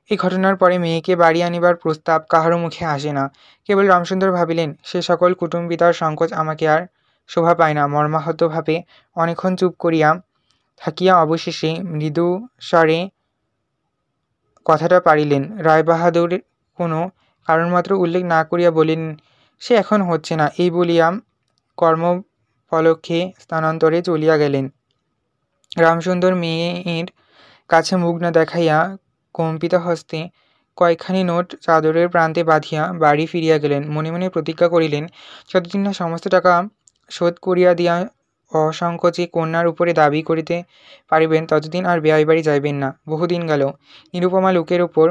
এই ঘটনার পরে মেয়েকে বাড়ি আনিবার প্রস্তাব কাহারও মুখে আসে না। কেবল রামসুন্দর ভাবিলেন, সে সকল কুটুম্বিতার সংকোচ আমাকে আর শোভা পায় না। মর্মাহতভাবে অনেকক্ষণ চুপ করিয়া থাকিয়া অবশেষে মৃদু স্বরে কথাটা পাড়িলেন। রায়বাহাদুর কোনো কারণমাত্র উল্লেখ না করিয়া বলিলেন, সে এখন হচ্ছে না, এই বলিয়া কর্মোপলক্ষে স্থানান্তরে চলিয়া গেলেন। রামসুন্দর মেয়ের কাছে মুখ না দেখাইয়া কম্পিত হস্তে কয়েকখানি নোট চাদরের প্রান্তে বাঁধিয়া বাড়ি ফিরিয়া গেলেন। মনে মনে প্রতিজ্ঞা করিলেন, যতদিন না সমস্ত টাকা শোধ করিয়া দিয়া অসংকোচে কন্যার উপরে দাবি করিতে পারিবেন, ততদিন আর বেয়াই বাড়ি যাইবেন না। বহুদিন গেল। নিরুপমা লোকের উপর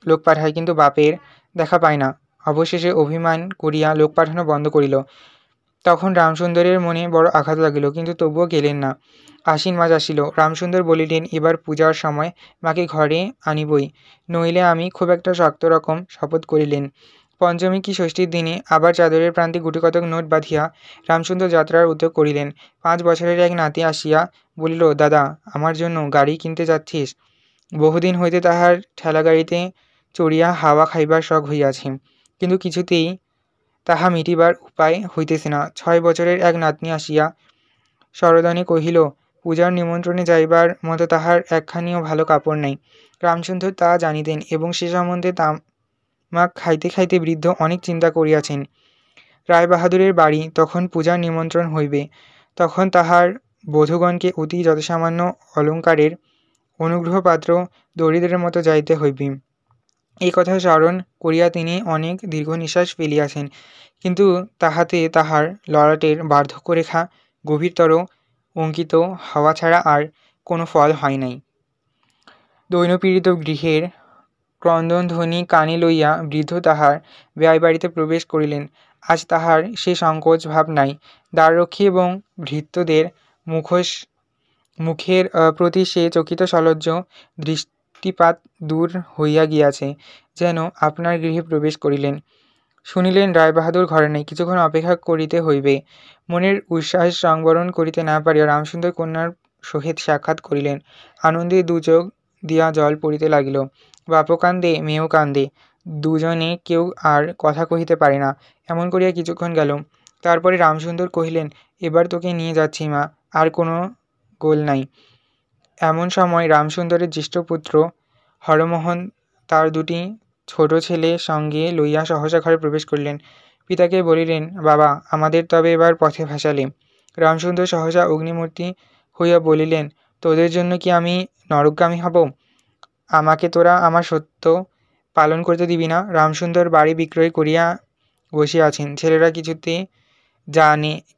লোক পাঠায়, কিন্তু বাপের দেখা পায় না। অবশেষে অভিমান করিয়া লোক পাঠানো বন্ধ করিল। তখন রামসুন্দরের মনে বড় আঘাত লাগিল, কিন্তু তবুও গেলেন না। আশ্বিন মাস আসিল। রামসুন্দর বলিলেন, এবার পূজার সময় মাকে ঘরে আনিবই, নইলে আমি খুব একটা শক্ত রকম শপথ করিলেন। পঞ্চমী কি ষষ্ঠীর দিনে আবার চাদরের প্রান্তে গুটিকতক নোট বাঁধিয়া রামসুন্দর যাত্রার উদ্যোগ করিলেন। 5 বছরের এক নাতি আসিয়া বলিল, দাদা, আমার জন্য গাড়ি কিনতে যাচ্ছিস? বহুদিন হইতে তাহার ঠেলাগাড়িতে চড়িয়া হাওয়া খাইবার শখ হইয়াছে, কিন্তু কিছুতেই তাহা মিটিবার উপায় হইতেছে না। 6 বছরের এক নাতনি আসিয়া সরোদনে কহিল, পূজার নিমন্ত্রণে যাইবার মতো তাহার একখানিও ভালো কাপড় নাই। রামচন্দ্র তা জানিতেন এবং সে সম্বন্ধে তামাক খাইতে খাইতে বৃদ্ধ অনেক চিন্তা করিয়াছেন। রায়বাহাদুরের বাড়ি তখন পূজার নিমন্ত্রণ হইবে, তখন তাহার বধূগণকে অতি যথাসামান্য অলঙ্কারের অনুগ্রহপাত্র দরিদ্রের মতো যাইতে হইবে। এই কথা স্মরণ করিয়া তিনি অনেক দীর্ঘনিশ্বাস ফেলিয়াছেন, কিন্তু তাহাতে তাহার ললাটের বার্ধক্যরেখা গভীরতর অঙ্কিত হওয়া ছাড়া আর কোনো ফল হয় নাই। দৈনপীড়িত গৃহের ক্রন্দনধ্বনি কানে লইয়া বৃদ্ধ তাহার বেয়াই বাড়িতে প্রবেশ করিলেন। আজ তাহার সে সংকোচ ভাব নাই। দ্বাররক্ষী এবং ভৃত্যদের মুখের প্রতি সে চকিত সলজ্জ দৃষ্টিপাত দূর হইয়া গিয়াছে, যেন আপনার গৃহে প্রবেশ করিলেন। শুনিলেন রায়বাহাদুর ঘরে নাই, কিছুক্ষণ অপেক্ষা করিতে হইবে। মনের উচ্ছ্বাস সংবরণ করিতে না পারিয়া রামসুন্দর কন্যার সহিত সাক্ষাৎ করিলেন। আনন্দে দু চোখ দিয়া জল পড়িতে লাগিল। বাপও কান্দে, মেয়েও কান্দে, দুজনে কেউ আর কথা কহিতে পারে না। এমন করিয়া কিছুক্ষণ গেল। তারপরে রামসুন্দর কহিলেন, এবার তোকে নিয়ে যাচ্ছি মা, আর কোনো গোল নাই। এমন সময় রামসুন্দরের জ্যেষ্ঠ পুত্র হরমোহন তার দুটি ছোট ছেলে সঙ্গে লইয়া সহসা ঘরে প্রবেশ করিলেন। পিতাকে বলিলেন, বাবা, আমাদের তবে এবার পথে ভাসালে। রামসুন্দর সহসা অগ্নিমূর্তি হইয়া বলিলেন, তোদের জন্য কি আমি নরকগামী হব? আমাকে তোরা আমার সত্য পালন করতে দিবি না? রামসুন্দর বাড়ি বিক্রয় করিয়া বসিয়া আছেন। ছেলেরা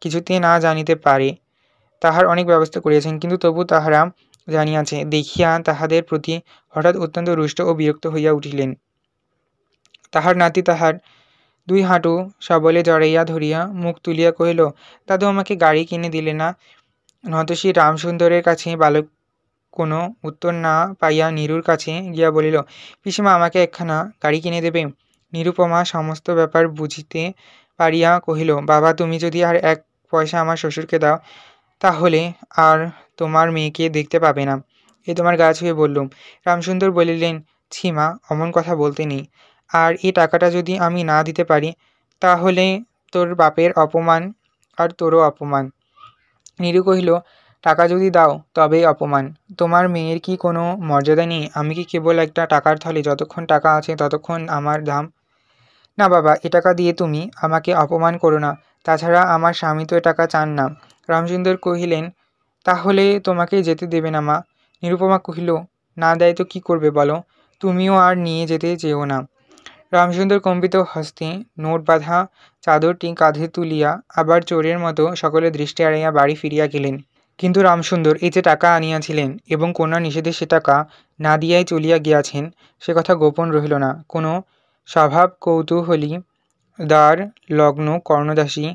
কিছুতে না জানিতে পারে তাহার অনেক ব্যবস্থা করিয়াছেন, কিন্তু তবু তাহারা জানিয়াছে দেখিয়া তাহাদের প্রতি হঠাৎ অত্যন্ত রুষ্ট ও বিরক্ত হইয়া উঠিলেন। তাহার নাতি তাহার 2 হাঁটু সবলে জড়াইয়া ধরিয়া মুখ তুলিয়া কহিল, দাদু, আমাকে গাড়ি কিনে দিলে না? নতশী রামসুন্দরের কাছে বালক কোনো উত্তর না পাইয়া নীরুর কাছে গিয়া বলিল, পিসিমা, আমাকে একখানা গাড়ি কিনে দেবে? নিরুপমা সমস্ত ব্যাপার বুঝিতে পারিয়া কহিল, বাবা, তুমি যদি আর 1 পয়সা আমার শ্বশুরকে দাও, তাহলে আর তোমার মেয়েকে দেখতে পাবে না। এ তোমার গা ছুঁয়ে বললুম। রামসুন্দর বলিলেন, ছি মা, অমন কথা বলতে নেই। আর এ টাকাটা যদি আমি না দিতে পারি, তাহলে তোর বাপের অপমান আর তোরও অপমান। নীরু কহিল, টাকা যদি দাও তবেই অপমান। তোমার মেয়ের কি কোনো মর্যাদা নেই? আমি কি কেবল একটা টাকার থলে? যতক্ষণ টাকা আছে ততক্ষণ আমার দাম। না বাবা, এ টাকা দিয়ে তুমি আমাকে অপমান করো না। তাছাড়া আমার স্বামী তো এ টাকা চান না। রামসুন্দর কহিলেন, তাহলে তোমাকে যেতে দেবে না মা? নিরুপমা কহিল, না দেয় তো কী করবে বলো? তুমিও আর নিয়ে যেতে চেও না। রামসুন্দর কম্পিত হস্তে নোট বাঁধা চাদরটি কাঁধে তুলিয়া আবার চোরের মতো সকলের দৃষ্টি এড়াইয়া বাড়ি ফিরিয়া গেলেন। কিন্তু রামসুন্দর এই যে টাকা আনিয়াছিলেন এবং কন্যার নিষেধে সে টাকা না দিয়াই চলিয়া গিয়াছেন, সে কথা গোপন রহিল না। কোনো স্বভাব কৌতূহলী দ্বার লগ্ন কর্ণদাসী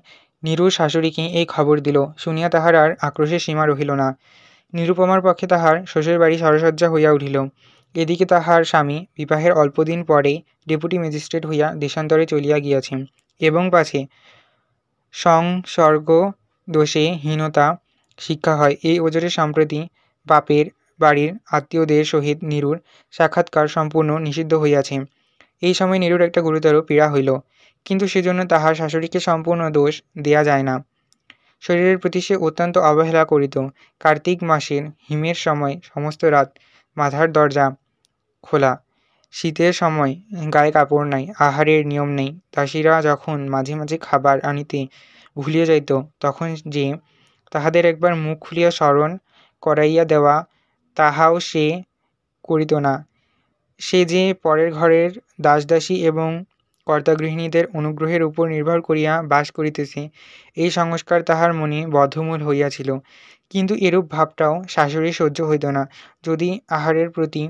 নীরুর শাশুড়িকে এই খবর দিল। শুনিয়া তাহার আর আক্রোশের সীমা রহিল না। নিরুপমার পক্ষে তাহার শ্বশুর বাড়ি শরসজ্জা হইয়া উঠিল। এদিকে তাহার স্বামী বিবাহের অল্পদিন পরেই ডেপুটি ম্যাজিস্ট্রেট হইয়া দেশান্তরে চলিয়া গিয়াছেন, এবং পাছে সংসর্গ দোষে হীনতা শিক্ষা হয়, এই ওজরে সম্প্রতি বাপের বাড়ির আত্মীয়দের সহিত নীরুর সাক্ষাৎকার সম্পূর্ণ নিষিদ্ধ হইয়াছে। এই সময় নীরুর একটা গুরুতর পীড়া হইল, কিন্তু সেজন্য তাহার শাশুড়িকে সম্পূর্ণ দোষ দেয়া যায় না। শরীরের প্রতি সে অত্যন্ত অবহেলা করিত। কার্তিক মাসের হিমের সময় সমস্ত রাত মাথার দরজা খোলা, শীতের সময় গায়ে কাপড় নাই, আহারের নিয়ম নেই। দাসীরা যখন মাঝে মাঝে খাবার আনিতে ভুলিয়া যাইত, তখন যে তাহাদের একবার মুখ খুলিয়া স্মরণ করাইয়া দেওয়া, তাহাও সে করিত না। সে যে পরের ঘরের দাসদাসী এবং কর্তাগৃহিণীদের অনুগ্রহের উপর নির্ভর করিয়া বাস করিতেছে, এই সংস্কার তাহার মনে বদ্ধমূল হইয়াছিল। কিন্তু এরূপ ভাবটাও শাশুড়ির সহ্য হইত না। যদি আহারের প্রতি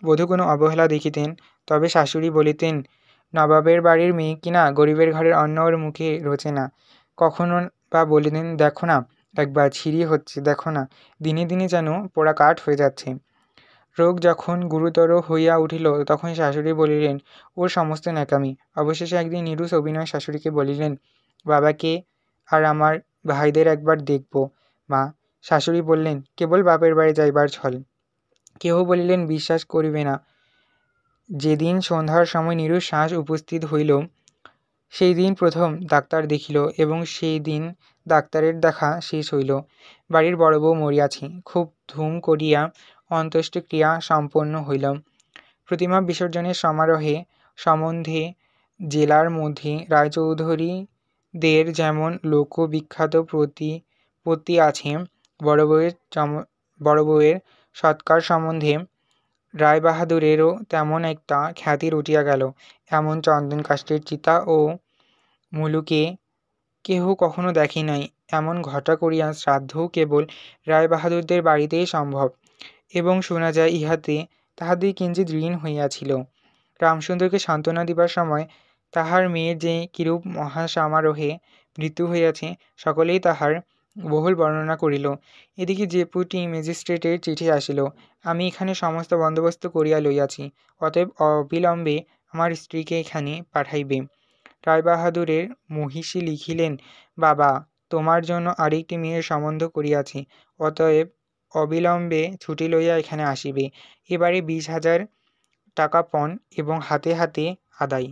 বধূ কোনো অবহেলা দেখিতেন, তবে শাশুড়ি বলিতেন, নবাবের বাড়ির মেয়ে কিনা, গরিবের ঘরের অন্ন ওর মুখে রোচে না। কখনো বা বলিতেন, দেখো না একবার ছিঁড়ি হচ্ছে, দেখো না, দিনে দিনে যেন পোড়া কাঠ হয়ে যাচ্ছে। রোগ যখন গুরুতর হইয়া উঠিল, তখন শাশুড়ি বলিলেন, ওর সমস্ত ন্যাকামি। অবশেষে একদিন নীরু সবিনয় শাশুড়িকে বলিলেন, বাবাকে আর আমার ভাইদের একবার দেখব মা। শাশুড়ি বললেন, কেবল বাপের বাড়ি যাইবার ছল। কেহ বলিলেন, বিশ্বাস করিবে না। যেদিন সন্ধ্যার সময় নীরুর শ্বাস উপস্থিত হইল, সেই দিন প্রথম ডাক্তার দেখিল এবং সেই দিন ডাক্তারের দেখা শেষ হইল। বাড়ির বড় বউ মরিয়াছে। খুব ধুম করিয়া অন্ত্যেষ্টিক্রিয়া সম্পন্ন হইল। প্রতিমা বিসর্জনের সমারোহে সম্বন্ধে জেলার মধ্যে রায়চৌধুরীদের যেমন লোকবিখ্যাত প্রতিপত্তি আছে, বড় বউয়ের সৎকার সম্বন্ধে রায়বাহাদুরেরও তেমন একটা খ্যাতি রটিয়া গেল। এমন চন্দন কাষ্ঠের চিতা ও মুলুকে কেহ কখনো দেখে নাই। এমন ঘটা করিয়া শ্রাদ্ধও কেবল রায়বাহাদুরদের বাড়িতেই সম্ভব, এবং শোনা যায় ইহাতে তাহাদের কিঞ্চিৎ ঋণ হইয়াছিল। রামসুন্দরকে সান্ত্বনা দিবার সময় তাহার মেয়ের যে কিরূপ মহাসমারোহে মৃত্যু হইয়াছে, সকলেই তাহার বহুল বর্ণনা করিল। এদিকে ডেপুটি ম্যাজিস্ট্রেটের চিঠি আসিল, আমি এখানে সমস্ত বন্দোবস্ত করিয়া লইয়াছি, অতএব অবিলম্বে আমার স্ত্রীকে এখানে পাঠাইবে। রায়বাহাদুরের মহিষী লিখিলেন, বাবা, তোমার জন্য আরেকটি মেয়ের সম্বন্ধ করিয়াছি, অতএব অবিলম্বে ছুটি লইয়া এখানে আসিবে। এবারে 20,000 টাকা পণ এবং হাতে হাতে আদায়।